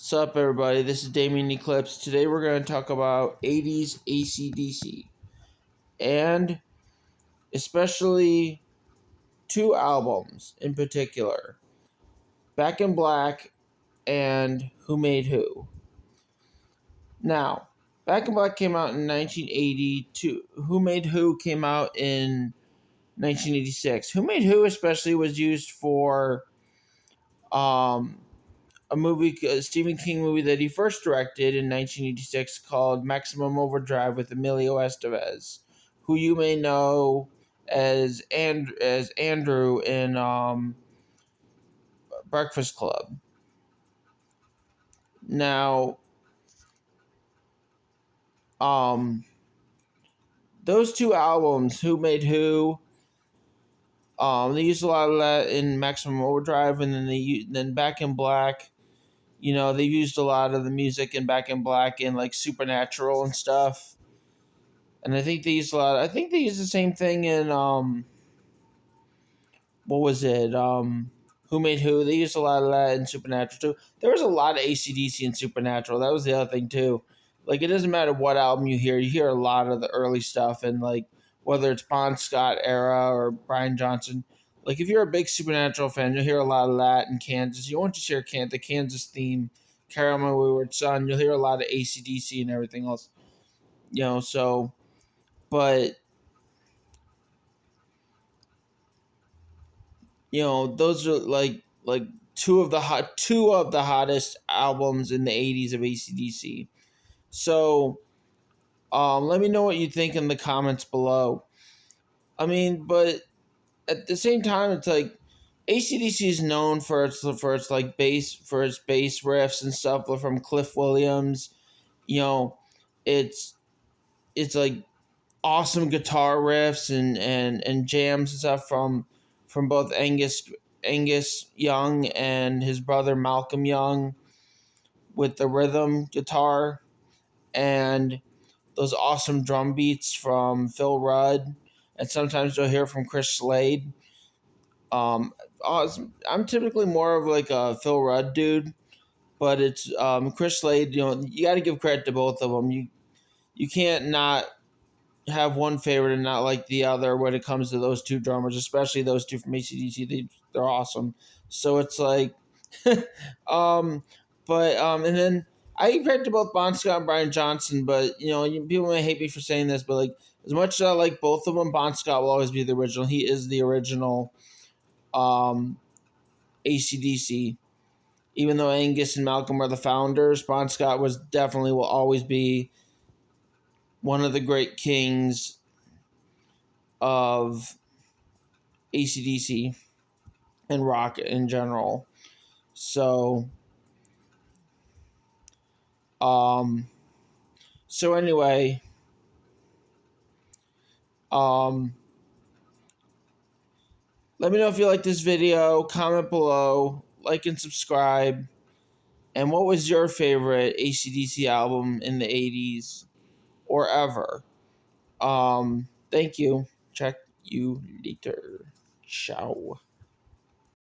Sup everybody, this is Damien Eclipse. Today we're going to talk about 80s AC/DC, and especially two albums in particular, Back in Black and Who Made Who. Now, Back in Black came out in 1982. Who Made Who came out in 1986. Who Made Who especially was used for a Stephen King movie that he first directed in 1986 called Maximum Overdrive with Emilio Estevez, who you may know as Andrew in Breakfast Club. Now, those two albums, Who Made Who, they used a lot of that in Maximum Overdrive, and then Back in Black. You know, they used a lot of the music in Back in Black in like Supernatural and stuff. And I think they used a lot. I think they used the same thing in what was it? Who Made Who? They used a lot of that in Supernatural too. There was a lot of AC/DC in Supernatural. That was the other thing too. Like it doesn't matter what album you hear a lot of the early stuff, and like whether it's Bon Scott era or Brian Johnson. Like if you're a big Supernatural fan, you'll hear a lot of that in Kansas. You won't just hear the Kansas theme, "Carol My Wayward Son." You'll hear a lot of AC/DC and everything else. You know, so but you know those are like two of the hottest albums in the 80s of AC/DC. So let me know what you think in the comments below. I mean, but at the same time, it's like AC/DC is known for its like its bass riffs and stuff from Cliff Williams. You know, it's like awesome guitar riffs and jams and stuff from both Angus Young and his brother Malcolm Young with the rhythm guitar, and those awesome drum beats from Phil Rudd, and sometimes you'll hear from Chris Slade. I'm typically more of like a Phil Rudd dude, but it's Chris Slade. You know, you got to give credit to both of them. You can't not have one favorite and not like the other when it comes to those two drummers, especially those two from AC/DC. They're awesome. So it's like, and then I give credit to both Bon Scott and Brian Johnson, but you know, people may hate me for saying this, but like as much as I like both of them, Bon Scott will always be the original. He is the original AC/DC. Even though Angus and Malcolm are the founders, Bon Scott will always be one of the great kings of AC/DC and rock in general. So, anyway, let me know if you like this video. Comment below, like and subscribe. And what was your favorite AC/DC album in the 80s or ever? Thank you. Check you later. Ciao.